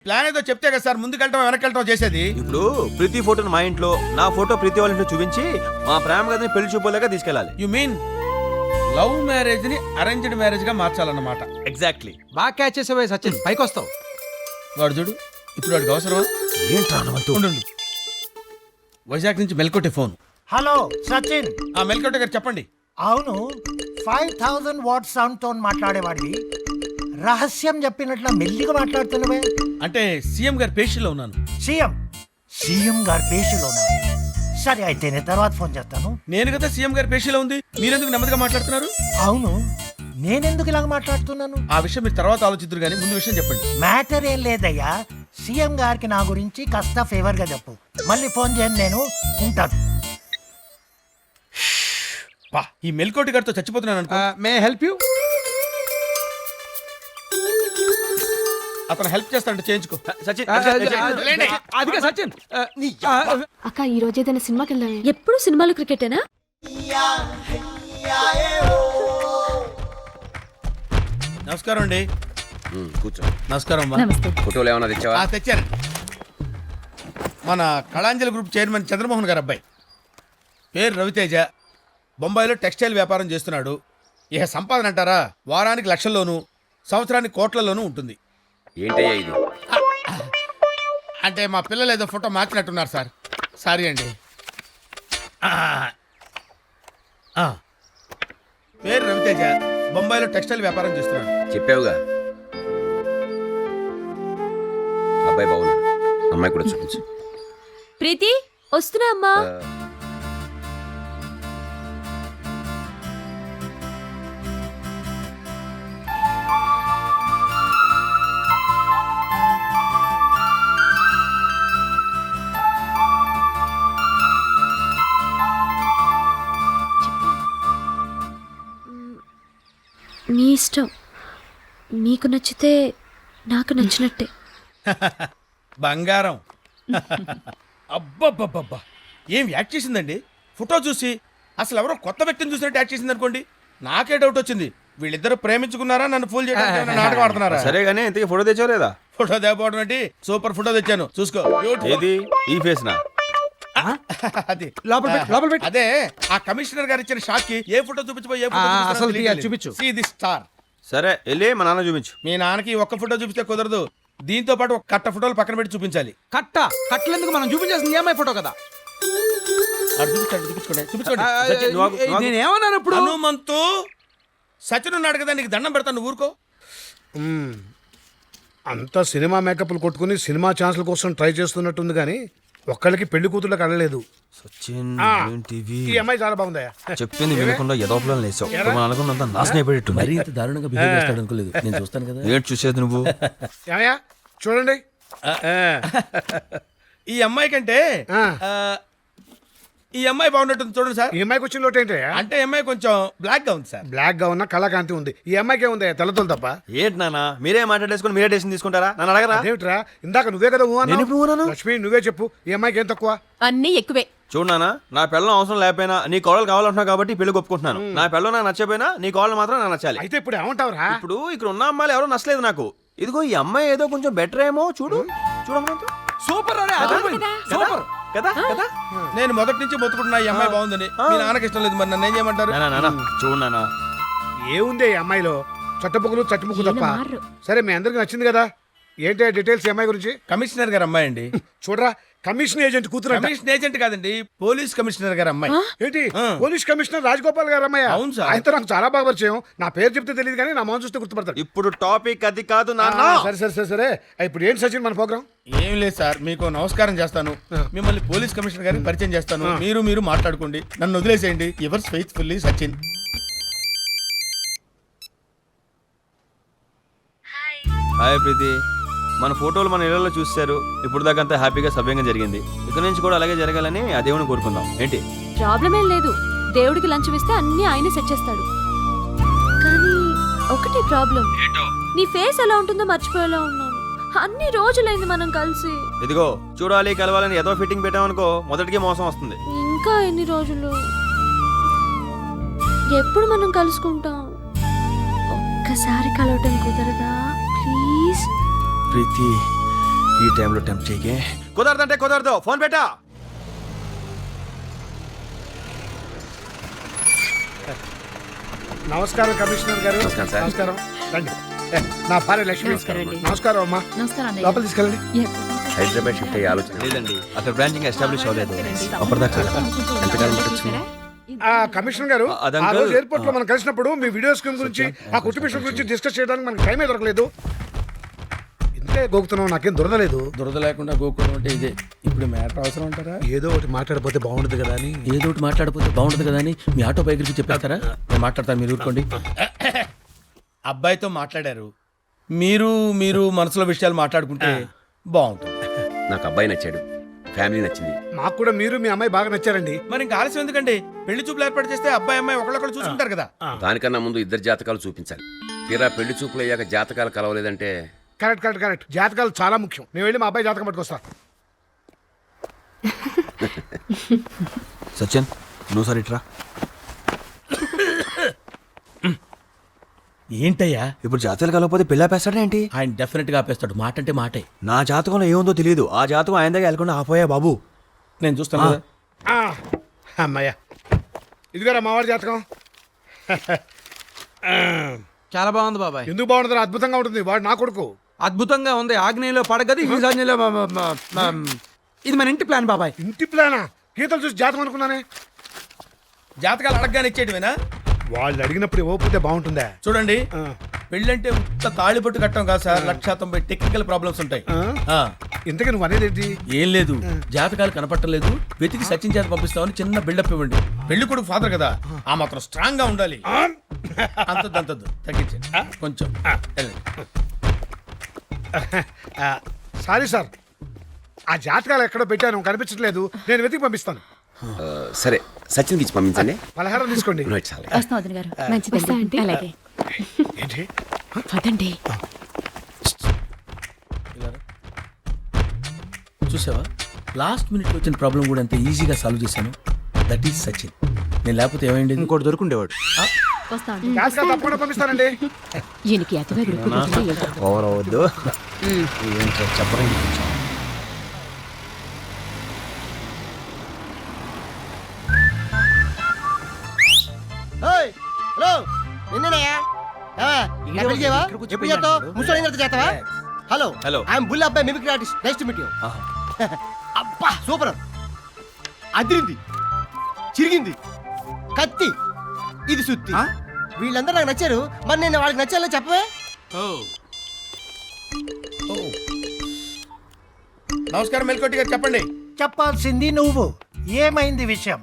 Plan ఏదో చెప్తే కదా సార్ ముందుకెళ్ళటం వెనకెళ్ళటం చేసేది. ఇప్పుడు ప్రీతి ఫోటోని మా ఇంట్లో, నా ఫోటో ప్రీతి వాళ్ళ ఇంట్లో చూపించి మా ప్రేమ కథని పెళ్లి చూపులాగా తీసుకెళ్ళాలి. యు మీన్ లవ్ మ్యారేజ్ ని అరేంజ్డ్ మ్యారేజ్ గా మార్చాలన్నమాట. ఎగ్జాక్ట్లీ. బాగా క్యాచ్ చేసేవే సచిన్, పైకి వస్తావు. వాడు చూడు ఇప్పుడు వాడికి అవసరమా? ఉండు. వైజాగ్ నుంచి మెల్కోటే ఫోన్. హలో సచిన్. మెల్కోటే గారు చెప్పండి. అవును 5000 వాట్ సౌండ్ తో మాట్లాడేవాడివి రహస్యం చెప్పినట్ల మెల్లిగా మాట్లాడుతున్నావే. అంటే సీఎం గారి పేషీలో ఉన్నాను. సీఎం గారి పేషీలోనా? సరే అయితే నేను తర్వాత ఫోన్ చేస్తాను. నేను కదా సీఎం గారి పేషీలో ఉంది, మీరెందుకు నెమ్మదిగా మాట్లాడుతున్నారు? అవును నేనెందుకు ఇలాగ మాట్లాడుతున్నాను? ఆ విషయం మీరు తర్వాత ఆలోచిద్దరు కానీ ముందు విషయం చెప్పండి. మ్యాటర్ ఏం లేదయ్యా, సీఎం గారికి నా గురించి కాస్త ఫేవర్ గా చెప్పు. మళ్ళీ ఫోన్ చేయను, నేను ఉంటాను. ఈ మెల్కోటి గారితో చచ్చిపోతున్నాను అనుకో. May help you? అతను హెల్ప్ చేస్తాడంటే చేయించుకో. సచిన్ అదిగా సచిన్. అక్క ఈ రోజు ఏదైనా సినిమాకి వెళ్దామే. ఎప్పుడు సినిమాలు క్రికెటేనా? నమస్కారం అండి. కూర్చో. నమస్కారం అమ్మా. ఫోటోలు ఏమైనా తెచ్చావా? తెచ్చాను. మన కళాంజలి గ్రూప్ చైర్మన్ చంద్రమోహన్ గారు అబ్బాయి, పేరు రవితేజ, బొంబాయిలో టెక్స్టైల్ వ్యాపారం చేస్తున్నాడు. ఇక సంపాదన అంటారా వారానికి లక్షల్లోనూ సంవత్సరానికి కోట్లలోనూ ఉంటుంది. ఏంటయ్యా ఇది? అంటే మా పిల్లలు ఏదో ఫోటో మార్చినట్టున్నారు సార్, సారీ అండి. పేరు రవితేజ, బొంబాయిలో టెక్స్టైల్ వ్యాపారం చేస్తున్నాడు. చెప్పావుగా. అబ్బాయి బాగున్నాడు, అమ్మాయి కూడా చూపించు. ప్రీతి వస్తున్నా అమ్మా. మీ ఇష్టం, మీకు నచ్చితే నాకు నచ్చినట్టే. బంగారం. అబ్బబ్బబ్బబ్బా ఏం యాక్ట్ చేసిందండి. ఫోటో చూసి అసలు ఎవరో కొత్త వ్యక్తిని చూసినట్టు యాక్ట్ చేసింది అనుకోండి. నాకే డౌట్ వచ్చింది, వీళ్ళిద్దరు ప్రేమించుకున్నారా నన్ను ఫూల్ చేయడానికి నాటకం ఆడుతున్నారా? సరే గానీ ఇంతకీ ఫోటో తెచ్చావు లేదా? ఫోటో తేపోవడం ఏంటి, సూపర్ ఫోటో తెచ్చాను చూసుకో. ఏది ఈ ఫేస్ నా? అది లోపల పెట్టు. అదే ఆ కమిషనర్ గారు ఇచ్చిన షాక్ కి ఏ ఫోటో చూపించబో ఏ అసలు తీయాలి, చూపించు. See the star. సరే వెళ్ళి మా నాన్న చూపించు. మీ నాన్నకి ఒక్క ఫోటో చూపిస్తే కుదరదు, దీంతో పాటు ఒక కట్ట ఫోటోలు పక్కన పెట్టి చూపించాలి. కట్టలేందుకు? మనం చూపించాల్సింది ఏమై ఫోటో కదా. అది చూపించుకోండి. సచిన్, నువ్వు ఆగు. నేనేమన్నాను ఇప్పుడు? హనుమంతు సచిన్ ఉన్నాడు కదా, నీకు దండం పెడతాను, నువ్వు ఊరుకో. అంతా సినిమా మేకప్లు కొట్టుకుని సినిమా ఛాన్స్ల కోసం ట్రై చేస్తున్నట్టుంది కానీ ఒక్కళ్ళకి పెళ్లి కూతుర్లకు అడలేదు. సచిన్ ఈ అమ్మాయి చాలా బాగుందా? చెప్పింది వినకుండా ఎదోపలను లేసావు. మనం అనుకున్నంత నాశనం అయిపోయేట్టు. మరి ఇంత దారుణంగా బిహేవ్ చేస్తాడు అనుకోలేదు. నేను చూస్తాను కదా. ఏంటి చూసేది నువ్వు? ఏమయ్యా చూడండి, ఈ అమ్మాయి కంటే ఈ అమ్మాయి బాగున్నట్టుంది చూడండి సార్. ఈ అమ్మాయికి వచ్చిన లోటు ఏంటయ్యా? అంటే ఈ అమ్మాయి కొంచెం బ్లాక్ గా ఉంది సార్. బ్లాక్ గా ఉన్న కళాకాంతి ఉంది. ఈ అమ్మాయికి ఏముంది? తెల్లతోలు తప్ప. ఏంటి నాన్న మీరే మాట్లాడేసుకుని మీరే డెసిషన్ తీసుకుంటారా? నన్ను అడగరా? అదేమిట్రా ఇందాక నువ్వే కదా నేను ఎప్పుడు ఊహన్నాను? లక్ష్మి నువ్వే చెప్పు, ఈ అమ్మాయికి ఏం తక్కువ? అన్నీ ఎక్కువే. చూడు నాన్న, నా పిల్లలు అవసరం లేకపోయినా నీ కోడలు కావాలంటున్నావు కాబట్టి పెళ్లి ఒప్పుకుంటున్నాను. నా పిల్లలు నాకు నచ్చపోయినా నీ కోడలు మాత్రం నాకు నచ్చాలి. అయితే ఇప్పుడు ఏమంటావురా? ఇప్పుడు ఇక్కడ ఉన్న అమ్మాయిలు ఎవరో నచ్చలేదు నాకు. ఇదిగో ఈ అమ్మాయి ఏదో కొంచెం బెటర్ ఏమో. చూడు చూడమంటే సూపర్ సూపర్ కదా కదా. నేను మొదటి నుంచి మొత్తుకుంటున్నా ఈ అమ్మాయి బాగుందని. మీ నాన్నకి ఇష్టం లేదు, మరి నన్ను ఏం చేయమంటారు? చూడు నాన్న, ఏముంది ఈ అమ్మాయిలో? చట్టపుకులు చట్టుముక్కు తప్ప. సరే మీ అందరికి నచ్చింది కదా, ఏంటి డీటెయిల్స్ ఈ అమ్మాయి గురించి? కమిషనర్ గారు అమ్మాయి అండి. చూడరా, కమిషన్ ఏజెంట్ కూతురు. కమిషన్ ఏజెంట్ కాదండి, పోలీస్ కమిషనర్ గారు అమ్మాయి. ఏంటి పోలీస్ కమిషనర్ రాజగోపాల్ గారు అమ్మాయి? అవును సార్. ఆయనతో నాకు చాలా బాగా పరిచయం. నా పేరు చెప్తే తెలియదు కానీ నా మొహం చూస్తే గుర్తుపడతాడు. ఇప్పుడు టాపిక్ అది కాదు నాన్న. సరే సరే సరే సరే ఇప్పుడు ఏంటి సచిన్ మన ప్రోగ్రామ్? ఏం లేదు సార్, మీకు నమస్కారం చేస్తాను, మిమ్మల్ని పోలీస్ కమిషనర్ గారికి పరిచయం చేస్తాను, మీరు మాట్లాడుకోండి, నన్ను వదిలేసేయండి. Yours faithfully Sachin. హాయ్ ప్రీతి. మన ఫోటోలు మన ఇళ్లలో చూశారు. ఇప్పుడు దాకా అంతా హ్యాపీగా సవ్యంగా జరిగింది. ఇక నుంచి కూడా అలాగే జరగాలని ఆ దేవుని కోరుకుందాం. ఏంటి ప్రాబ్లం ఏం లేదు, దేవుడికి లంచం ఇస్తే అన్ని ఆయనే సెట్ చేస్తాడు. కానీ ఒకటే ప్రాబ్లం, నీ ఫేస్ ఎలా ఉంటుందో మర్చిపోయేలా ఉన్నాను. అన్ని రోజులైంది మనం కలిసి. ఇదిగో చూడాలి కలవాలని ఏదో ఫిట్టింగ్ పెట్టామనుకో మొదటికి మోసం వస్తుంది. ఇంకా ఎన్ని రోజులు? ఎప్పుడు మనం కలుసుకుంటాం? ఒక్కసారి కలవటం కుదరదా ప్లీజ్? ప్రీతి ఈ టైంలో టెంప్ట్ చేయకే. కుదరదంటే కుదరదు, ఫోన్ పెట్టా. నమస్కారం కమిషనర్ గారు. నమస్కారం సార్. నమస్కారం. రండి. నా భార్య లక్ష్మి. నమస్కారం అమ్మా. లోపల తీసుకెళ్ళండి. హైదరాబాద్ షిఫ్ట్ అయ్యే ఆలోచన లేదండి, అక్కడ బ్రాంచింగ్ ఎస్టాబ్లిష్ అవ్వలేదు. అప్పటిదాకా ఎంతకాలం పట్టొచ్చు? ఆ కమిషనర్ గారు, అది ఆ అంకుల్. రోజు ఎయిర్పోర్ట్ లో మనం కలిసినప్పుడు మీ వీడియో స్క్రీన్ గురించి ఆ కుటుంబ విషయం గురించి డిస్కస్ చేయడానికి మనకి టైమే దొరకలేదు. ఇంతే గోకుతున్నాం, నాకేం దొరకలేదు. దురద లేకుండా గోకులం అంటే ఇదే. ఇప్పుడు మ్యాటర్ అవసరం అంటారా? ఏదో ఒకటి మాట్లాడపోతే బాగుండదు కదా అని. ఏదో ఒకటి మాట్లాడిపోతే బాగుంటుంది కదా అని మీ ఆటో పైకి చెప్పేస్తారా? నేను మాట్లాడతాను, మీరు ఊరుకోండి. అబ్బాయితో మాట్లాడారు, మీరు మీరు మనసులో విషయాలు మాట్లాడుకుంటే బాగుంటుంది. నాకు అబ్బాయి నచ్చాడు, ఫ్యామిలీ నచ్చింది. మాకు కూడా మీరు మీ అమ్మాయి బాగా నచ్చారండి. మరి ఇంకా ఆలస్యం ఎందుకండి? పెళ్లి చూపులు ఏర్పాటు చేస్తే అబ్బాయి అమ్మాయి ఒకళ్ళొకళ్ళు చూసుకుంటారు కదా. దానికన్నా ముందు ఇద్దరు జాతకాలు చూపించాలి. తీరా పెళ్లి చూపులు అయ్యాక జాతకాలు కలవలేదంటే కరెక్ట్ కరెక్ట్ కరెక్ట్. జాతకాలు చాలా ముఖ్యం. మేము వెళ్ళి మా అబ్బాయి జాతకం పట్టుకొస్తా. సత్యన్, నువ్వు సార్ ఇట్రా. ఏంటయ్యా? ఇప్పుడు జాతకాలు కలవకపోతే పెళ్ళి ఆపేస్తాడా ఏంటి? ఆయన డెఫినెట్ గా ఆపేస్తాడు. మాట అంటే మాటే. నా జాతకంలో ఏముందో తెలియదు, ఆ జాతకం ఆయన దగ్గర వెళ్ళకుండా ఆపోయా బాబు. నేను చూస్తాను కదా. ఆ, అమ్మయ్య, ఇదిగోరా మావాడి జాతకం. ఆ, చాలా బాగుంది బాబాయ్. ఎందుకు బాగుంటుందో అద్భుతంగా ఉంటుంది. వాడు నా కొడుకు. అద్భుతంగా ఉంది. ఆగ్నేయంలో పడగది, ఈశాన్యంలో ఇది మన ఇంటి ప్లాన్ బాబాయ్. ఇంటి ప్లానా? గీతలు చూసి జాతకం అనుకున్నానే. జాతకాలు అడగగానే ఇచ్చేటివేనా? వాళ్ళు అడిగినప్పుడు ఇవ్వకపోతే బాగుంటుందా? చూడండి, ఆ, పెళ్ళంటే ఉత్త తాళి పట్టు కట్టడం కాదు సార్, 190 టెక్నికల్ ప్రాబ్లమ్స్ ఉంటాయి. ఆ? ఆ, ఇంతకీ నువ్వు అనేది ఏంటి? ఏం లేదు, జాతకాలు కనపట్టలేదు, వెతికి సచిన్ చేత పంపిస్తామని చిన్న బిల్డప్ ఇవ్వండి. పెళ్లి కొడుకు ఫాదర్ కదా, ఆ మాత్రం స్ట్రాంగ్ గా ఉండాలి. ఆ? అంతద్దు తగ్గించండి కొంచెం. వెళ్ళండి. ఆ, సారీ సార్, ఆ జాతకాలు ఎక్కడో పెట్టాను, కనిపించట్లేదు. నేను వెతికి పంపిస్తాను. సరే సచిన్కి ఇచ్చి పంపించండి. పలహారం తీసుకోండి. నువ్వు ఇచ్చాలి. వస్తాం వదిన గారు. మంచిదండి. అలాగే. ఏంటి? పదండి. చూసావా, లాస్ట్ మినిట్ వచ్చిన ప్రాబ్లం కూడా అంత ఈజీగా సాల్వ్ చేశాను. That is Sachin. నేను లేకపోతే ఏమైంది? ఇంకోటి దొరుకుండేవాడు. వస్తాం. జాతకాలు తప్పకుండా పంపిస్తానండి. ఈయనకి అతివే గ్రూప్ ఓవర్ అవ్వద్దు. చెప్పండి. హలో నిన్ననయ్యా ఎప్పుడు చేస్తావు? ముసలి చేస్తావా? Hello Hello. ఐఎమ్ బుల్ అబ్బాయి mimicry artist. Nice to meet you. అబ్బా సూపర్. అదిరింది, చిరిగింది, కత్తి, ఇది సుత్తి. వీళ్ళందరూ నాకు నచ్చారు, మరి నేను వాళ్ళకి నచ్చాలని చెప్పవే. నమస్కారం మెల్కోటి గారు, చెప్పండి. చెప్పాల్సింది నువ్వు. ఏమైంది విషయం?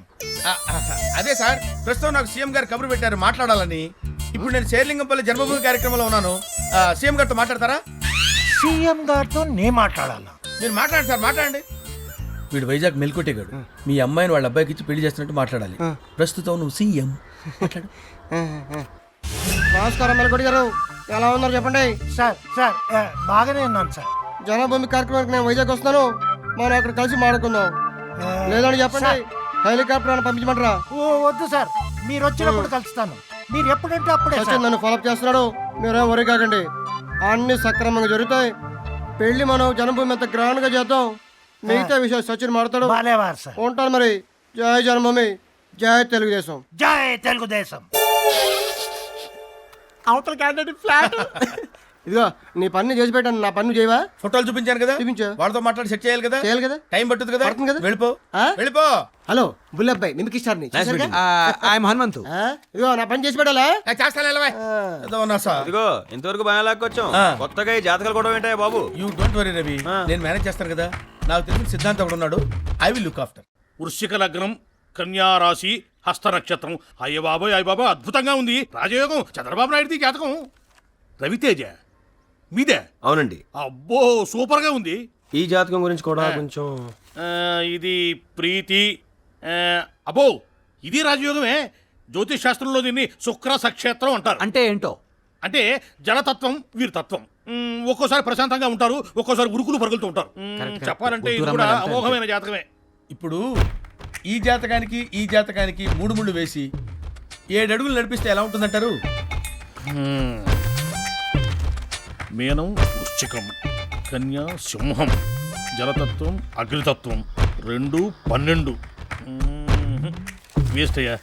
అదే సార్, ప్రస్తుతం నాకు సీఎం గారు కబురు పెట్టారు మాట్లాడాలని. ఇప్పుడు నేను శేర్లింగంపల్లి జన్మభూమి కార్యక్రమంలో ఉన్నాను. సీఎం గారితో మాట్లాడతారా? సీఎం గారితో నే మాట్లాడాలా? మీరు మాట్లాడండి సార్, మాట్లాడండి. వీడు వైజాగ్ మెల్కోటే గారు మీ అమ్మాయిని వాళ్ళ అబ్బాయికి ఇచ్చి పెళ్లి చేస్తున్నట్టు మాట్లాడాలి. ప్రస్తుతం నువ్వు సీఎం. మాట్లాడు. నమస్కారం మెలకొడి గారు, ఎలా ఉన్నారు చెప్పండి. సార్ సార్ బాగానే ఉన్నాను సార్. జనభూమి కార్యక్రమానికి నేను వైజాగ్ వస్తాను, మనం అక్కడ కలిసి మాట్లాడుకుందాం. లేదని చెప్పండి, హెలికాప్టర్ అని పంపించమంటారా? ఓ వద్దు సార్, మీరు వచ్చినప్పుడు కలుస్తాను. మీరు ఎప్పుడంటే అప్పుడే సార్. సచిన్ నన్ను ఫాలోఅప్ చేస్తున్నాడు, మీరేం వరి కాకండి. అన్ని సక్రమంగా జరుగుతాయి. పెళ్లి మనం జన్మభూమి ఎంత గ్రాండ్ గా చేద్దాం. మిగతా విషయాలు సచిన్ మాడతాడు. బాలేవారు సార్. ఉంటాను మరి. జై జన్మభూమి, జై తెలుగుదేశం. జై తెలుగుదేశం. అవతల క్యాండిడేట్ ఫ్లాట్. ఇదిగో నీ పని చేసి పెట్టాను, నా పని చేయవా? ఫోటోలు చూపించాను కదా, చూపించా. వాళ్ళతో మాట్లాడి సెట్ చేయాలి కదా. చేయాలి కదా. టైం పట్టుతుంది కదా. పడుతుంది కదా. వెళ్ళిపో ఆ? వెళ్ళిపో. హలో బుల్లబ్బాయి మిమిక్రీ స్టార్ని చూశారుగా? ఐఎమ్ హనుమంతు. ఇదిగో నా పని చేసి పెట్టాలా? చేస్తాను వెళ్ళవా. ఏదో ఉన్నా సార్. ఇదిగో ఇంతవరకు భయం లాక్కొచ్చాం, కొత్తగా ఈ జాతకాలు కూడా ఏంటాయి బాబు. యూ డోంట్ వరీ రవి, నేను మేనేజ్ చేస్తాను కదా. నాకు తెలిసిన సిద్ధాంతం ఒకడు ఉన్నాడు. I will look after. వృశ్చిక లగ్నం, కన్యా రాశి, హస్త నక్షత్రం. అయ్య బాబోయ్ అద్భుతంగా ఉంది. రాజయోగం, చంద్రబాబు నాయుడుది జాతకం. రవితేజ మీదే? అవునండి. అబ్బో సూపర్ గా ఉంది. ఈ జాతకం గురించి కూడా కొంచెం ఇది ప్రీతి. అబ్బో ఇది రాజయోగమే. జ్యోతిష్ శాస్త్రంలో దీన్ని శుక్ర సక్షేత్రం అంటారు. అంటే ఏంటో? అంటే జలతత్వం వీరితత్వం. ఒక్కోసారి ప్రశాంతంగా ఉంటారు, ఒక్కోసారి ఉరుకులు పరుగులుతూ ఉంటారు. చెప్పాలంటే ఇది కూడా అమోఘమైన జాతకమే. ఇప్పుడు ఈ జాతకానికి ఈ జాతకానికి 3 ముళ్ళు వేసి 7 అడుగులు నడిపిస్తే ఎలా ఉంటుందంటారు? మీనం, వృశ్చికం, కన్యా సింహం, జలతత్వం అగ్నితత్వం 2 12. వేస్ట్ అయ్యా.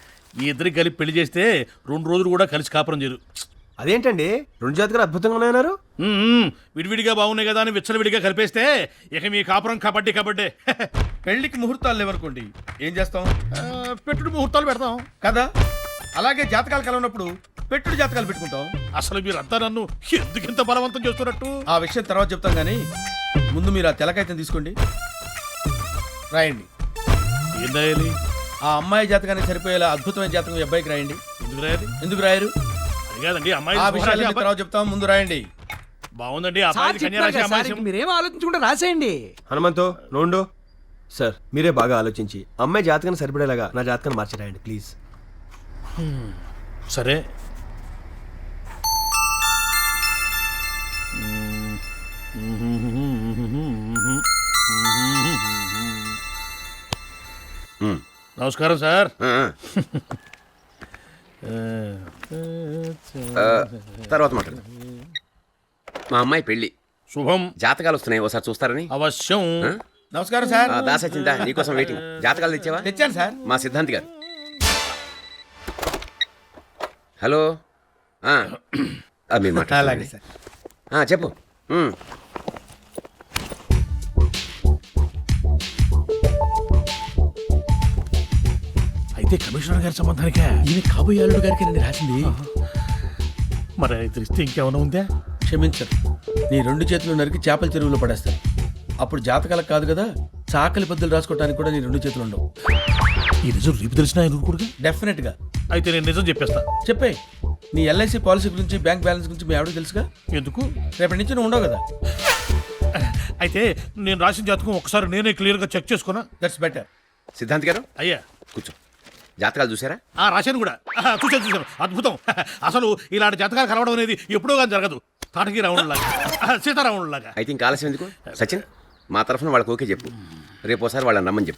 ఈ ఇద్దరికి కలిపి పెళ్లి చేస్తే 2 రోజులు కూడా కలిసి కాపురం చేయరు. అదేంటండి 2 జాతకాలు అద్భుతంగా ఉన్నాయన్నారు. విడివిడిగా బాగున్నాయి కదా అని విచ్చలవిడిగా కలిపేస్తే ఇక మీ కాపురం కబడ్డీ కబడ్డే. పెళ్లికి ముహూర్తాలు లేవనుకోండి ఏం చేస్తాం? పెట్టుడు ముహూర్తాలు పెడతాం కదా అలాగే జాతకాలు కలవనప్పుడు పెట్టుడు జాతకాలు పెట్టుకుంటాం. అసలు మీరంతా నన్ను ఎందుకింత బలవంతం చేస్తున్నట్టు? ఆ విషయం తర్వాత చెప్తాం కానీ ముందు మీరు ఆ తెలకైతే తీసుకోండి, రాయండి. ఏం రాయాలి? ఆ అమ్మాయి జాతకానికి సరిపోయేలా అద్భుతమైన జాతకం ఈ అబ్బాయికి రాయండి. ఎందుకు రాయాలి? ఎందుకు రాయరు? అది కాదండి, అమ్మాయి ఆ శుభరాశి, విషయాలు అబ్బాయి- తర్వాత చెప్తాం, ముందు రాయండి. బాగుందండి. సార్ అబ్బాయి చెప్తారు కన్యారాశి, కదా అమ్మాయి సార్, సింహం. మీరేం ఆలోచించకుండా రాసేయండి. హనుమంతో నోండు. సార్ మీరే బాగా ఆలోచించి అమ్మాయి జాతకాన్ని సరిపడేలాగా నా జాతకాన్ని మార్చి రాయండి ప్లీజ్. సరే. ఉమ్. నమస్కారం సార్. ఆ, ఆ, తర్వాత మాట్లాడదాం. మా అమ్మాయి పెళ్ళి శుభం. జాతకాలు వస్తున్నాయి, ఒకసారి చూస్తారని. అవశ్యం. ఆ? నమస్కారం సార్. దాసొచ్చిందా? నీకోసం వెయిటింగ్. జాతకాలు తెచ్చావా? తెచ్చాను సార్. మా సిద్ధాంతి గారు. హలో. మీరు మాట్లాడండి. అలాగే సార్. చెప్పు. అయితే కమిషనర్ గారి సంబంధానికే ఈయన కాబోయే అల్లుడు గారికి నేను రాసింది. మరి తెలిస్తే ఇంకేమైనా ఉందా? క్షమించరు, నీ 2 చేతులు నరికి చేపల చెరువులో పడేస్తారు. అప్పుడు జాతకాలకు కాదు కదా, చాకలి పద్ధతులు రాసుకోవడానికి కూడా నీ 2 చేతులు ఉండవు. ఈ నిజం రేపు తెలిసిన ఆయన ఊరుకోడుగా. డెఫినెట్ గా అయితే నేను నిజం చెప్పేస్తా. చెప్పే. నీ ఎల్ఐసి పాలసీ గురించి, బ్యాంక్ బ్యాలెన్స్ గురించి మీ ఆవిడకి తెలుసుగా. ఎందుకు? రేపటి నుంచి నువ్వు ఉండవు కదా. అయితే నేను రాసిన జాతకం ఒకసారి నేనే క్లియర్గా చెక్ చేసుకున్నా. That's better. సిద్ధాంతి గారు అయ్యా, కూర్చో. జాతకాలు చూసారా? రాశాను కూడా. చూశాను. అద్భుతం. అసలు ఇలాంటి జాతకాలు కలవడం అనేది ఎప్పుడో కానీ జరగదు. తాటకి రావణులాగా, సీతారావణులాగా. అయితే ఇంకా ఆలస్యం ఎందుకు? సచిన్, మా తరఫున వాళ్ళకి ఓకే చెప్పు. రేపు ఒకసారి వాళ్ళని నమ్మని చెప్పు.